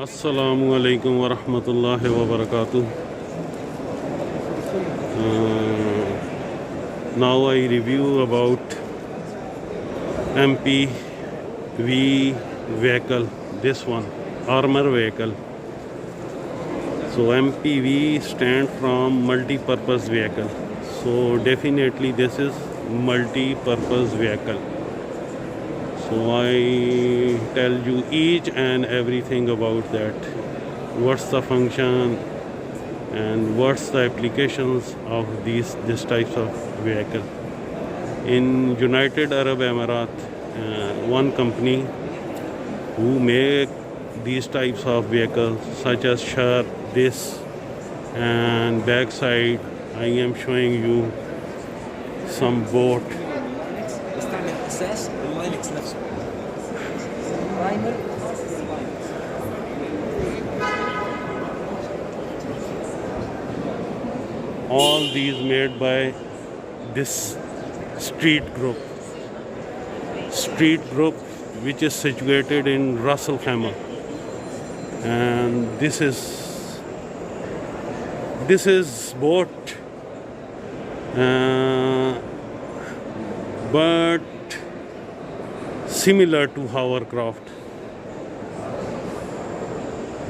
Assalamu alaikum wa rahmatullahi wa barakatuh. Now I review about MPV vehicle, this one, armor vehicle. So MPV stand from multi-purpose vehicle. So definitely this is multi-purpose vehicle. So I tell you each and everything about that. What's the function and what's the applications of this types of vehicle. In United Arab Emirates, one company who make these types of vehicles such as Sharp, this and backside I am showing you some boat. استعمل اساس اللاينكس نفسه. All these made by this street group which is situated in Ras Al Khaimah, and this is boat, but similar to hovercraft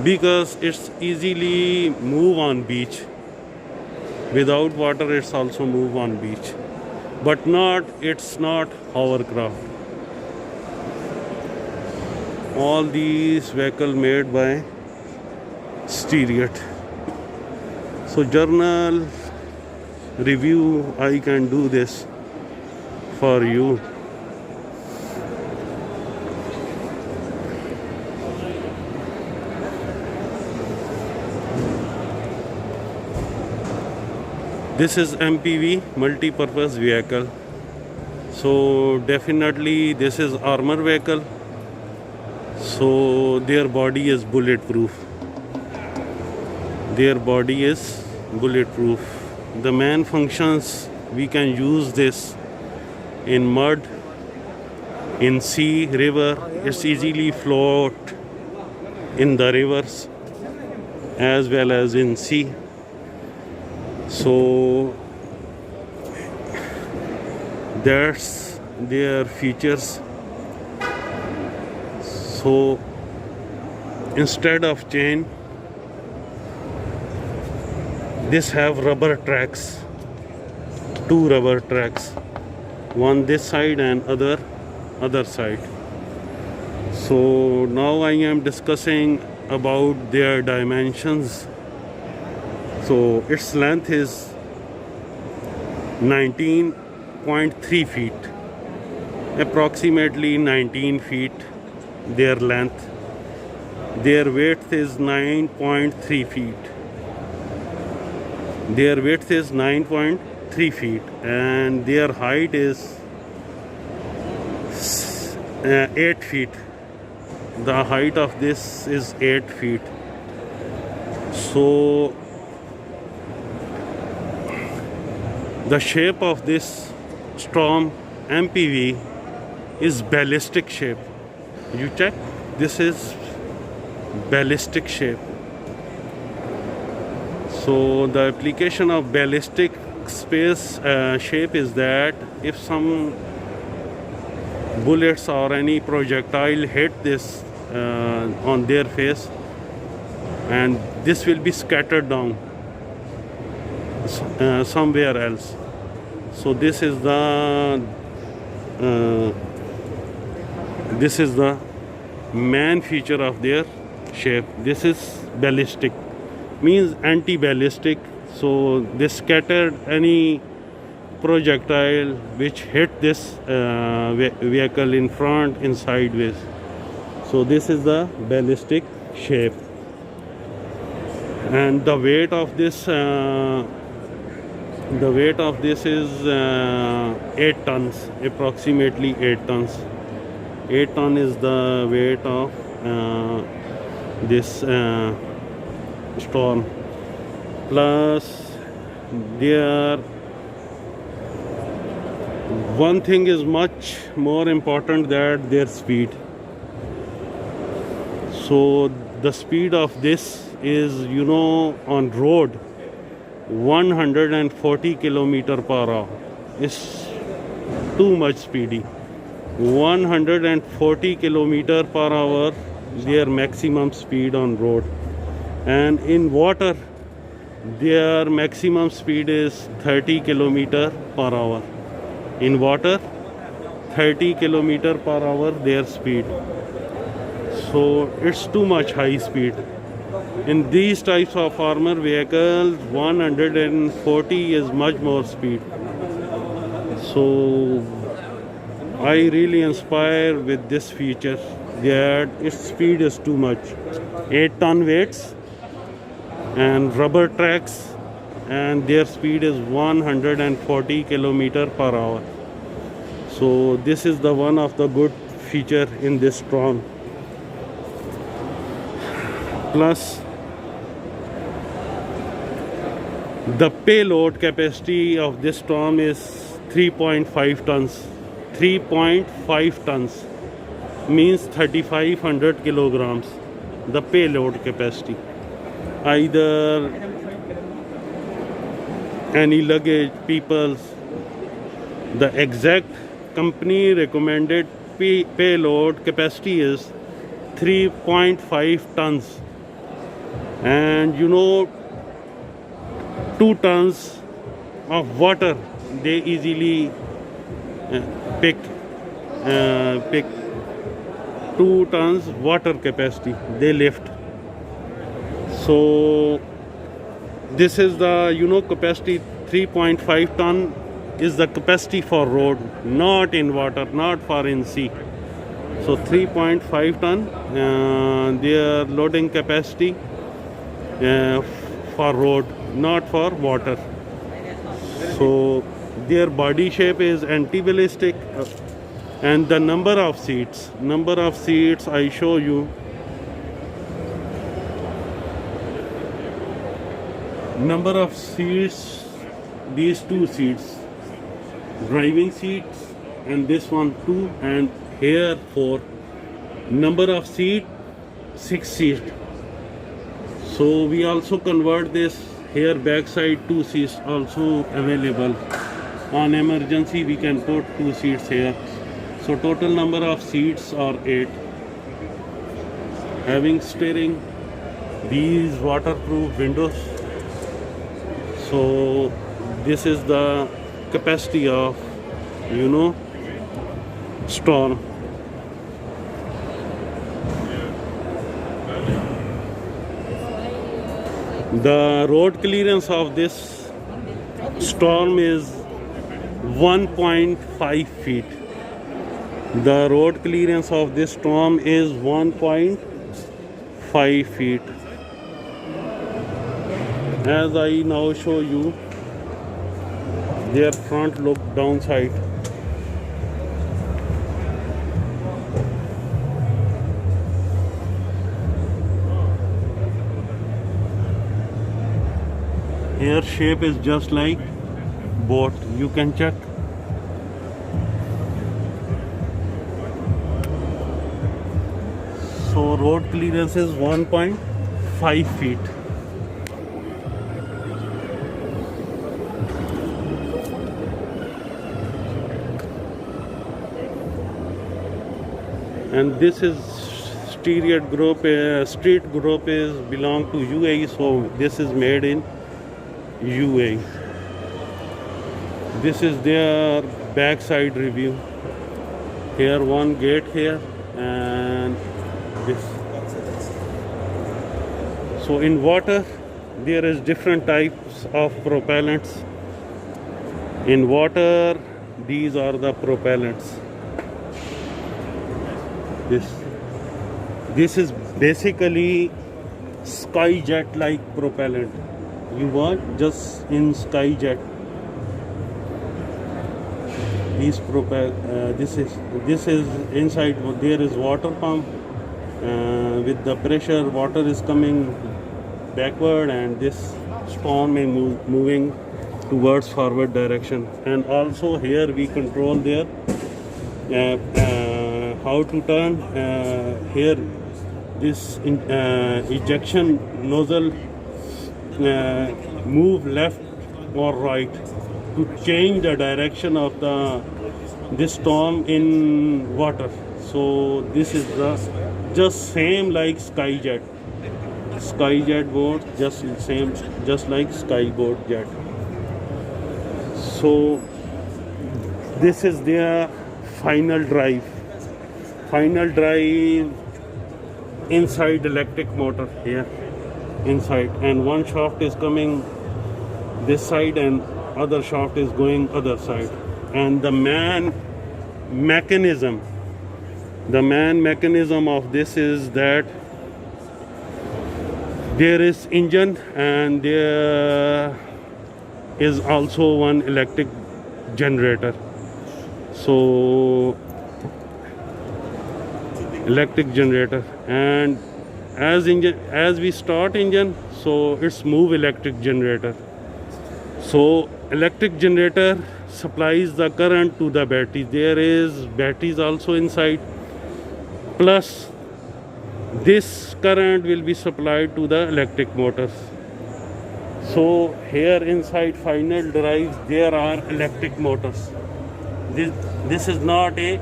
because it's easily move on beach. Without water it's also move on beach, but it's not hovercraft. All these vehicles made by Steeriot. So journal review I can do this for you. This is MPV, multi-purpose vehicle. So definitely this is armor vehicle. So their body is bulletproof. The main functions, we can use this in mud, in sea, river. It's easily float in the rivers as well as in sea. So that's their features. So instead of chain, this have rubber tracks, two rubber tracks, one this side and other side. So now I am discussing about their dimensions. So its length is 19.3 feet, approximately 19 feet their length. Their width is 9.3 feet. Their width is 9.3 feet and their height is 8 feet. The height of this is 8 feet. So the shape of this Storm MPV is ballistic shape. You check, this is ballistic shape. So the application of ballistic shape is that if some bullets or any projectile hit this on their face, and this will be scattered down somewhere else. So this is the main feature of their shape. This is ballistic, means anti-ballistic. So they scattered any projectile which hit this vehicle in front, in sideways. So this is the ballistic shape, and the weight of this is 8 tons, approximately 8 tons. 8 ton is the weight of this Storm. Plus there one thing is much more important, that their speed. So the speed of this is, you know, on road 140 kilometer per hour. It's too much speedy. 140 kilometer per hour their maximum speed on road, and in water their maximum speed is 30 kilometer per hour. In water 30 kilometer per hour their speed. So it's too much high speed. In these types of armor vehicles 140 is much more speed. So I really inspire with this feature that its speed is too much. 8-ton weights and rubber tracks, and their speed is 140 kilometer per hour. So this is the one of the good feature in this Storm. Plus the payload capacity of this Storm is 3.5 tons. 3.5 tons means 3500 kilograms. The payload capacity. Either any luggage, people's, the exact company recommended payload capacity is 3.5 tons. And you know, 2 tons of water they easily pick 2 tons water capacity they lift. So this is the, you know, capacity. 3.5 ton is the capacity for road, not in water, not for in sea. So 3.5 ton their loading capacity for road, not for water. So their body shape is anti-ballistic, and the number of seats I show you. Number of seats, these 2 seats, driving seats, and this one 2, and here 4. Number of seat 6 seats. So we also convert this here backside 2 seats also available. On emergency we can put 2 seats here. So total number of seats are 8. Having steering, these waterproof windows. So this is the capacity of, you know, Storm. The road clearance of this Storm is 1.5 feet. The road clearance of this Storm is 1.5 feet. As I now show you their front look downside. Here shape is just like boat, you can check. So road clearance is 1.5 feet. And this is street group is belong to UAE, so this is made in UAE. This is their backside review. Here one gate here and this. So in water there is different types of propellants. In water these are the propellants. This is basically Skyjet like propellant. You want just in Skyjet. This is inside. There is water pump. With the pressure, water is coming backward, and this Storm is moving towards forward direction. And also here we control their how to turn. Here this ejection nozzle move left or right to change the direction of this storm in water. So this is the just same like Skyjet boat, just like Skyboat jet. So this is their final drive inside electric motor here inside, and one shaft is coming this side and other shaft is going other side. And the main mechanism of this is that there is engine and there is also one electric generator. So electric generator, and as we start engine, so it's move electric generator. So electric generator supplies the current to the battery. There is batteries also inside, plus this current will be supplied to the electric motors. So here inside final drives there are electric motors. This is not a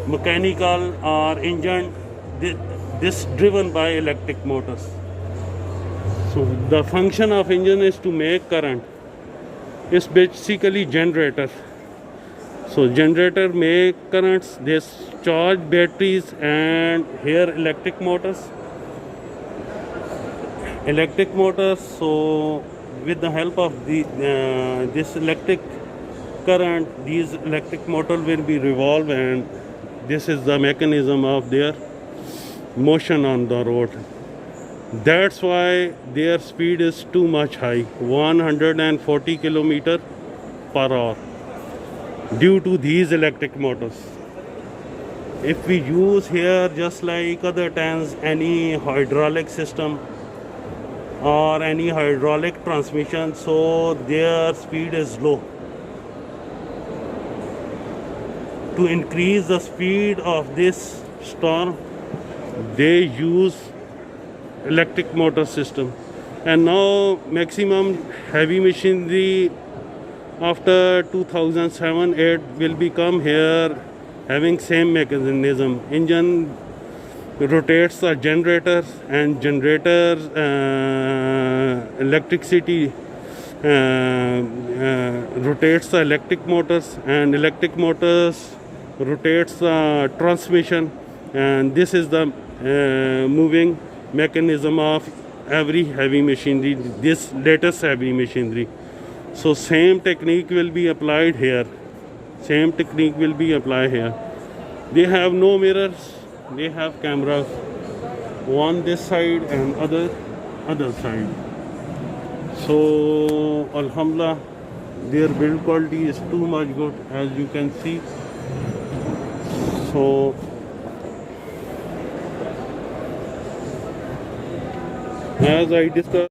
mechanical or engine, this driven by electric motors. So the function of engine is to make current. It's basically generator. So generator make currents, they charge batteries, and here electric motors. So with the help of this electric current, these electric motor will be revolved, and this is the mechanism of their motion on the road. That's why their speed is too much high, 140 km per hour, due to these electric motors. If we use here, just like other times, any hydraulic system or any hydraulic transmission, so their speed is low. To increase the speed of this storm, they use electric motor system. And now maximum heavy machinery after 2007-8 will become here having same mechanism. Engine rotates the generators, and generators electricity rotates the electric motors, and electric motors rotates the transmission, and this is the moving mechanism of every heavy machinery, this latest heavy machinery. So same technique will be applied here. They have no mirrors, they have cameras, one this side and other side. So alhamdulillah, their build quality is too much good, as you can see. So as I discussed,